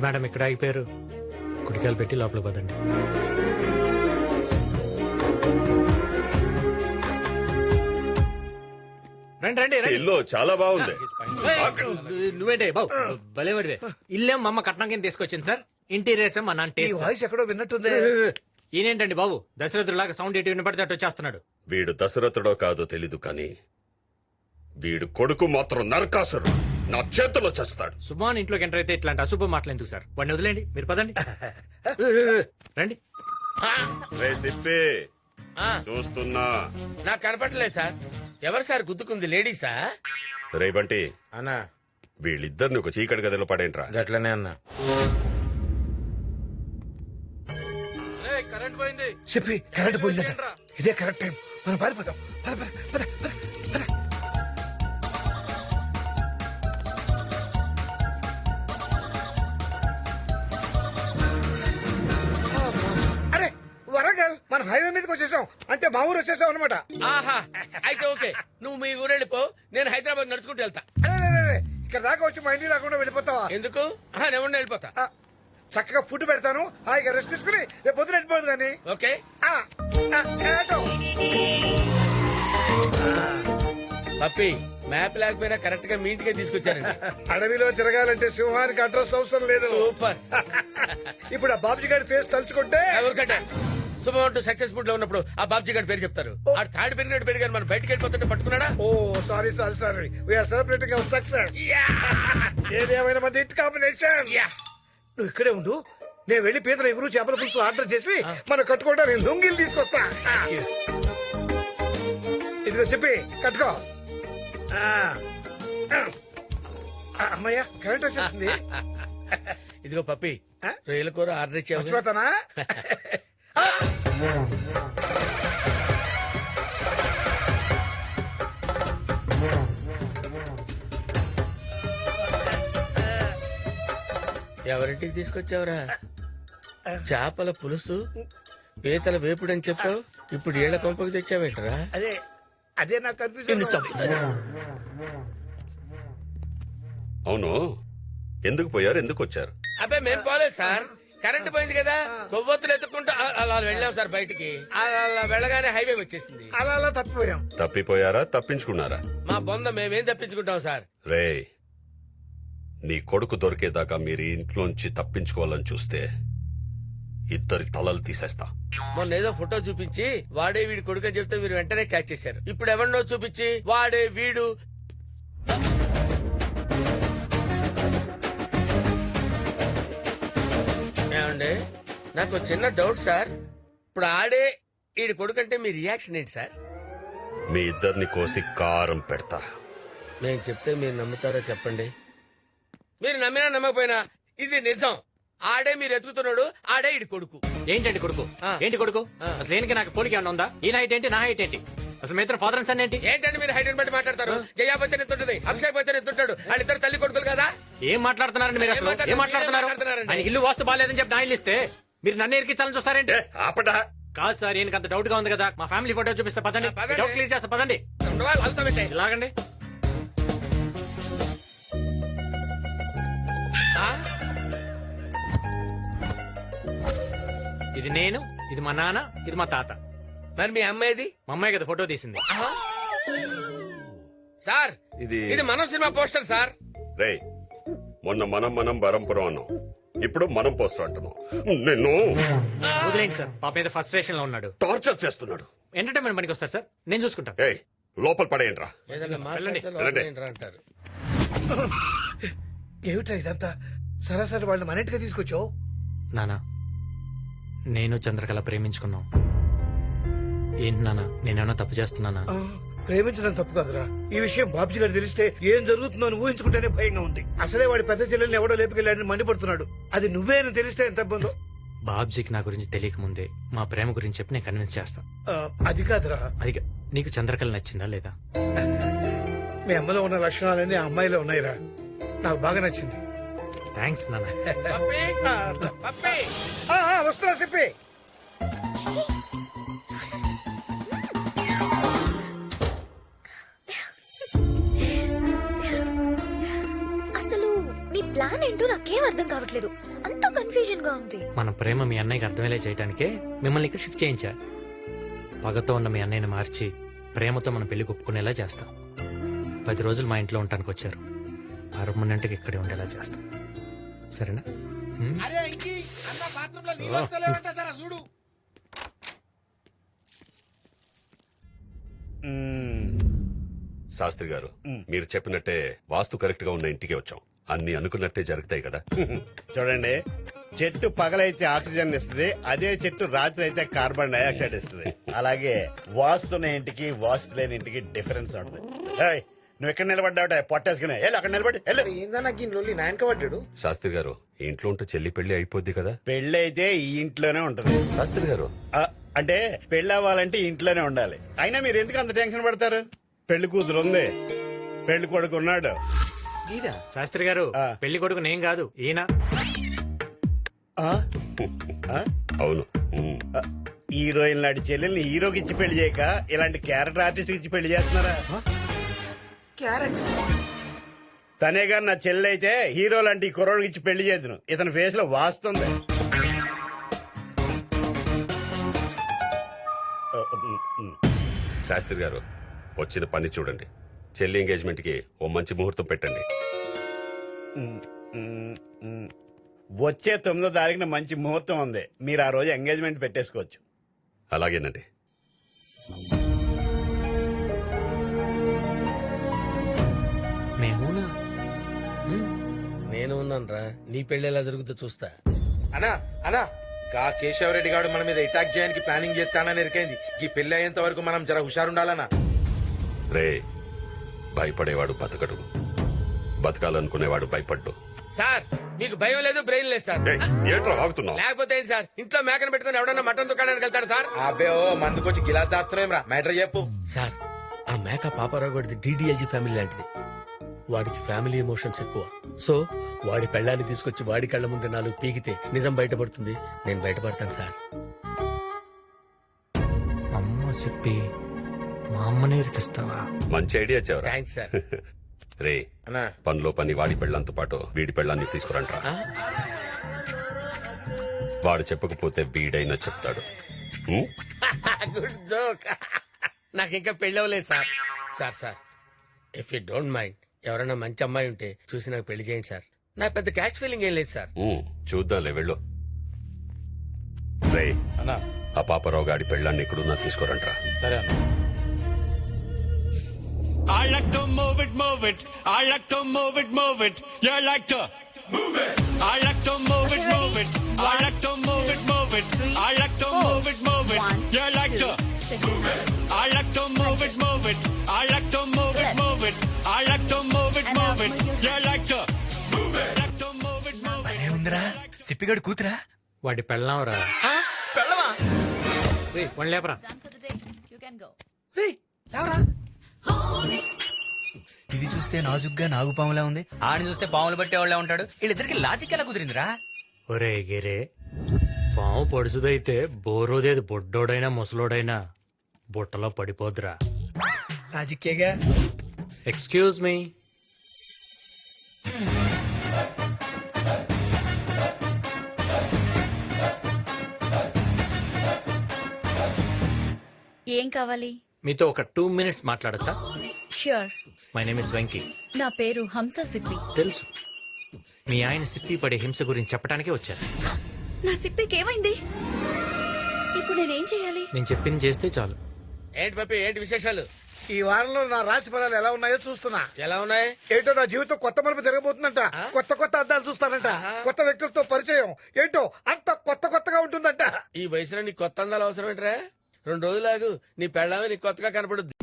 Madam ఇక్కడ ఆగిపోయారు? కుడికాయలు పెట్టి లోపల పదండి. రండి రండి రండి. ఇల్లు చాలా బాగుంది. నువ్వేంటే బాబు భలేవాడివే. ఇల్లేం మా అమ్మ కట్నం కింద తీసుకొచ్చింది సార్. ఇంటీరియర్స్ మా నాన్న ఈ టేస్ట్. వాయిస్ ఎక్కడో విన్నట్టుంది. ఈయనేంటండి బాబు దశరథులాగా సౌండ్ ఎటు వినపడితే అటు వచ్చేస్తున్నాడు. వీడు దశరథుడో కాదో తెలీదు కానీ వీడు కొడుకు మాత్రం నరకాసురు. నా చేతిలో చేస్తాడు. సుమాన్ ఇంట్లోకి ఎంటర్ అయితే ఇట్లాంటి అశుభ మాటలు ఎందుకు సార్? వాడిని వదిలేండి, మీరు పదండి. రండి. రే సిప్పి, చూస్తున్నా. నాకు కనపడలేదు సార్. ఎవరు సార్ గుద్దుకుంది? లేడీసా? రే బంటి, అన్నా వీళ్ళిద్దరిని ఒక చీకటి గదిలో పడేంట్రా. గట్లనే అన్నా. కరెంట్ పోయింది. చెప్పి కరెంట్ పోయిందట. ఇదే కరెక్ట్ టైం, మనం పారిపోతాం. పద, పద, పద, పద, పద. అరే వరంగల్, మనం హైవే మీదకి వచ్చేసాం. అంటే మా ఊరు వచ్చేసాం అనమాట. ఆహా, అయితే ఓకే. నువ్వు మీ ఊరు వెళ్ళిపో, నేను హైదరాబాద్ నడుచుకుంటూ వెళ్తా. ఇక్కడ దాకా వచ్చి మా ఇంటికి రాకుండా వెళ్ళిపోతావా? ఎందుకు? నేను ఉండి వెళ్ళిపోతా. ఆ, చక్కగా ఫుడ్ పెడతాను, హాయిగా రెస్ట్ తీసుకుని రేపు పొద్దున వెళ్ళిపోదు కానీ. ఓకే. పప్పి, మ్యాప్ లేకపోయినా కరెక్ట్ గా మీ ఇంటికే తీసుకొచ్చారండి. అడవిలో తిరగాలంటే సింహానికి అడ్రస్ అవసరం లేదు. సూపర్. ఇప్పుడు ఆ బాబుజీ గారి ఫేస్ తలుచుకుంటే ఎవరికంటే శుభం అంటూ సక్సెస్ఫుల్ లో ఉన్నప్పుడు ఆ బాబ్జీ గారి పేరు చెప్తారు. ఆ థర్డ్ పెరిగినట్టు పెరిగారు, మనం బయటకు వెళ్ళిపోతుంటే పట్టుకున్నాడా? Oh sorry sorry sorry, we're celebrating our success. ఏదేమైనా మంది హిట్ కాంబినేషన్. నువ్వు ఇక్కడే ఉండు, నేను వెళ్లి పీతల ఎగురు చేపల పులుసు ఆర్డర్ చేసి మనం కట్టుకోవడానికి లుంగిలు తీసుకొస్తా. ఇదిగో చెప్పి కట్టుకో. అమ్మయ్యా, కరెంట్ వచ్చేస్తుంది. ఇదిగో పప్పి, రొయ్యల కూర ఆర్డర్ ఇచ్చావు. మర్చిపోతానా? ఎవరింటికి తీసుకొచ్చావురా? చేపల పులుసు, పీతల వేపుడు అని చెప్పావు, ఇప్పుడు ఏళ్ల కొంపకు తెచ్చావేంటరా? అదే అదే నాకు కన్ఫ్యూజన్. అవును, ఎందుకు పోయారు, ఎందుకు వచ్చారు? అబ్బాయి మేం పోలేదు సార్, కరెంట్ పోయింది కదా, కొవ్వొత్తులు ఎత్తుకుంటూ అలా వెళ్ళాం సార్ బయటికి. అలా వెళ్ళగానే హైవే వచ్చేసింది. అలా అలా తప్పిపోయాం. తప్పిపోయారా, తప్పించుకున్నారా? మా బొంద మేమేం తప్పించుకుంటాం సార్. రే, నీ కొడుకు దొరికేదాకా మీరు ఇంట్లోంచి తప్పించుకోవాలని చూస్తే ఇద్దరి తలలు తీసేస్తా. మొన్న ఏదో ఫోటో చూపించి వాడే వీడి కొడుకు అని చెప్తే మీరు వెంటనే క్యాచ్ చేశారు. ఇప్పుడు ఎవరినో చూపించి వాడే వీడు. ఏమండి, నాకు చిన్న డౌట్ సార్. ఇప్పుడు ఆడే వీడి కొడుకు అంటే మీ రియాక్షన్ ఏంటి సార్? మీ ఇద్దరిని కోసి కారం పెడతా. నేను చెప్తే మీరు నమ్ముతారో చెప్పండి. మీరు నమ్మినా నమ్మకపోయినా ఇది నిజం. ఆడే మీరు ఎత్తుకుతున్నాడు, ఆడే ఇడి కొడుకు. ఏంటండి కొడుకు? ఏంటి కొడుకు? అసలు ఏంటి? నాకు పోలిక ఏమన్నా ఉందా? ఈయన హైట్ ఏంటి, నా హైట్ ఏంటి? అసలు మీ ఇద్దరు ఫాదర్ అండ్ సన్ ఏంటి? ఏంటంటే మీరు హైట్ బట్టి మాట్లాడతారు. జయా బచ్చన్ ఎత్తుంటది, అభిషేక్ బచ్చన్ ఎత్తుంటాడు. వాళ్ళిద్దరు తల్లి కొడుకులు కదా. ఏం మాట్లాడుతున్నారండి మీరు? అసలు ఏం మాట్లాడుతున్నారు? ఆయన ఇల్లు వాస్తు బాగాలేదని చెప్పి నా ఇల్లు ఇస్తే మీరు నన్ను ఎరికించాలని చూస్తారేంటి? ఆపడా. కాదు సార్, ఈయనకి అంత డౌట్ గా ఉంది కదా, మా ఫ్యామిలీ ఫోటో చూపిస్తే పదండి, డౌట్ క్లియర్ చేస్తా పదండి. ఇలాగండి. ఇది నేను, ఇది మా నాన్న, ఇది మా తాత. మరి మీ అమ్మాయిది? మా అమ్మాయి కదా ఫోటో తీసింది. సార్ ఇది మనం సినిమా పోస్టర్ సార్. రే, మొన్న మనం బరంపురం అన్నాం, ఇప్పుడు మనం పోస్టర్ అంటున్నాం. నిన్ను వదిలేండి సార్, పాప మీద ఫ్రస్ట్రేషన్ లో ఉన్నాడు, టార్చర్ చేస్తున్నాడు. ఎంటర్టైన్మెంట్ పనికి వస్తారు సార్, నేను చూసుకుంటాను. ఏయ్, లోపల పడేయండిరా. ఏదైనా మాట్లాడితే వెళ్ళండి. లోపల అంటారు. ఏమిటా ఇదంతా? సరాసరి వాళ్ళు మన ఇంటికి తీసుకొచ్చావు. నానా, నేను చంద్రకళ ప్రేమించుకున్నాం. ఏంటి నానా, నేనేమన్నా తప్పు చేస్తున్నానా? ప్రేమించడం తప్పు కాదురా. ఈ విషయం బాబ్జీ గారు తెలిస్తే ఏం జరుగుతుందో అని ఊహించుకుంటేనే భయంగా ఉంది. అసలే వాడి పెద్ద చెల్లెల్ని ఎవడో లేపుకెళ్ళాడని మండిపడుతున్నాడు. అది నువ్వే అని తెలిస్తే ఎంత ఇబ్బందో. బాబ్జీకి నా గురించి తెలియక ముందే మా ప్రేమ గురించి చెప్పి నేను కన్విన్స్ చేస్తా. అది కాదురా. అది నీకు చంద్రకళ నచ్చిందా లేదా? మీ అమ్మలో ఉన్న లక్షణాలన్నీ ఆ అమ్మాయిలో ఉన్నాయిరా. నాకు బాగా నచ్చింది. థ్యాంక్స్ నాన్న. వస్తున్నా చెప్పి. అసలు నీ ప్లాన్ ఏంటో నాకేం అర్థం కావట్లేదు. కన్ఫ్యూజన్ గా ఉంది. మన ప్రేమ మీ అన్నయ్యకి అర్థమయ్యేలా చేయడానికే మిమ్మల్ని ఇక్కడ షిఫ్ట్ చేయించా. పగతో ఉన్న మీ అన్నయ్యని మార్చి ప్రేమతో మన పెళ్లి ఒప్పుకునేలా చేస్తాం. 10 రోజులు మా ఇంట్లో ఉండటానికి వచ్చారు. పర్మనెంట్గా ఇక్కడే ఉండేలా చేస్తాం. సరేనా? చూడు. శాస్త్రి గారు మీరు చెప్పినట్టే వాస్తు కరెక్ట్ గా ఉన్న ఇంటికి వచ్చాం. అన్ని అనుకున్నట్టే జరుగుతాయి కదా. చూడండి, చెట్టు పగలైతే ఆక్సిజన్ ఇస్తుంది, అదే చెట్టు రాత్రి అయితే కార్బన్ డైఆక్సైడ్ ఇస్తుంది. అలాగే వాస్తున్న ఇంటికి వాస్తు లేని ఇంటికి డిఫరెన్స్ ఉంటుంది. ఏయ్, నువ్వు ఎక్కడ నిలబడ్డావుట పొట్టేసుకునే వెళ్ళు, అక్కడ నిలబడి వెళ్ళు. ఏందన్నా గిన్నెలు నాయనక పడ్డాడు. శాస్త్రి గారు ఇంట్లో ఉంటే చెల్లి పెళ్లి అయిపోద్ది కదా. పెళ్లి అయితే ఈ ఇంట్లోనే ఉంటది. శాస్త్రి గారు అంటే పెళ్లి అవ్వాలంటే ఇంట్లోనే ఉండాలి. అయినా మీరు ఎందుకు అంత టెన్షన్ పడతారు? పెళ్లి కూతురు ఉంది, పెళ్లి కొడుకు ఉన్నాడు. శాస్త్రి గారు పెళ్లి కొడుకు నేను కాదు, ఈయన. ఆ? ఆ? అవును. హీరోయిన్ లాంటి చెల్లెల్ని హీరోకి ఇచ్చి పెళ్లి చేయక ఇలాంటి క్యారెక్టర్ ఆర్టిస్ట్ ఇచ్చి పెళ్లి చేస్తున్నారా? తనే గారు నా చెల్లి అయితే హీరో లాంటి కుర్రోడికి ఇచ్చి పెళ్లి చేద్దును. ఇతని ఫేస్ లో వాస్తుంది. శాస్త్రి గారు వచ్చిన పని చూడండి. చెల్లి ఎంగేజ్మెంట్ కి ఓ మంచి ముహూర్తం పెట్టండి. వచ్చే 9వ తారీఖున మంచి ముహూర్తం ఉంది. మీరు ఆ రోజు ఎంగేజ్మెంట్ పెట్టేసుకోవచ్చు. అలాగేనండి. మేమునా? నేను ఉన్నాను రా, నీ పెళ్లి ఎలా జరుగుతుందో చూస్తా. అనా అనా గా కేశవరెడ్డి గారు మన మీద అటాక్ చేయడానికి ప్లానింగ్ చేస్తానని ఎరికైంది. ఈ పెళ్లి అయ్యేంత వరకు మనం జర హుషారుండాలనా. రే, భయపడేవాడు బతకడు, బతకాలనుకునేవాడు భయపడ్డు. సార్ మీకు భయం లేదు, బ్రెయిన్ లేదు సార్. ఏయ్, ఏంట్రా వాగుతున్నావు? లేకపోతే ఏంటి సార్, ఇంట్లో మేకను పెట్టుకుని ఎవడన్నా మటన్ దుకాణానికి వెళ్తాడు సార్? అబ్బే ఓ మందుకొచ్చి గిలాస్ దాస్తున్నాం రా. మ్యాటర్ చెప్పు సార్, ఆ మేక పాపారావు గడిది DDLG ఫ్యామిలీ లాంటిది. వాడికి ఫ్యామిలీ ఎమోషన్స్ ఎక్కువ. సో వాడి పెళ్ళాన్ని తీసుకొచ్చి వాడి కళ్ళ ముందు 4 పీకితే నిజం బయటపడుతుంది. నేను బయటపడతాను సార్. అమ్మ చెప్పి మా అమ్మనే ఇరికిస్తావా? మంచి ఐడియా చెవరా. Thanks sir. రే, అన్నా పనిలో పని వాడి పెళ్ళంతో పాటు వీడి పెళ్ళాన్ని తీసుకురంట్రా. వాడు చెప్పకపోతే వీడైనా చెప్తాడు. Good joke. నాకు ఇంకా పెళ్ళవలేదు sir. Sir sir, if you don't mind, ఎవరైనా మంచి అమ్మాయి ఉంటే చూసి నాకు పెళ్లి చేయండి సార్. నాకు పెద్ద క్యాష్ ఫీలింగ్ ఏం లేదు సార్. చూద్దాంలే, వెళ్ళు. రే, ఆ పాపరావు గాడి పెళ్ళాన్ని ఎక్కడున్నా తీసుకురంట్రా. సరే అన్న. I like to move it, move it. I like to move it, move it. You like to move it. I like to move it, move it. I like to move it, move it. I like to move it, move it. You like to move it. I like to move it, move it. I like to move it, move it. I like to move it, move it. You like to move it. Like to move it, move it. ఏముందిరా, సిప్పిగడు కూతురా? వాడి పెళ్ళాంరా. పెళ్ళమా? One లేపరా. ఇది చూస్తే నాజుగ్గా నాగుపాములా ఉంది, ఆడిని చూస్తే పాములు పట్టేవాళ్ళ ఉంటాడు. వీళ్ళిద్దరికి లాజిక్ ఎలా కుదిరిందిరా? ఒరే గిరే, పాము పొడుసుదైతే బోరోదేది బొడ్డోడైనా ముసలోడైనా బుట్టలో పడిపోద్రా. లాజిక్కేగా. Excuse me. ఏం కావాలి? మీతో ఒక 2 minutes మాట్లాడచ్చా? Sure. My name is Venky. నా పేరు హంస సిప్పి. తెలుసు, మీ ఆయన సిప్పి పడే హింస గురించి చెప్పడానికే వచ్చాను. నా సిప్పికి ఏమైంది? ఇప్పుడు నేనేం చేయాలి? నేను చెప్పింది చేస్తే చాలు. ఏంటి పప్పి, ఏంటి విశేషాలు? ఈ వారంలో నా రాశి ఫలాలు ఎలా ఉన్నాయో చూస్తున్నా. ఎలా ఉన్నాయి? ఏంటో నా జీవితం కొత్త మలుపు జరగబోతుందంట. కొత్త కొత్త అద్దాలు చూస్తానంట. కొత్త వ్యక్తులతో పరిచయం. ఏంటో అంత కొత్త కొత్తగా ఉంటుందంట. ఈ వయసులో నీ కొత్త అందాలు అవసరం ఏంట్రా? 2 రోజులాగు నీ పెళ్ళామే నీకు కొత్తగా కనపడుద్ది.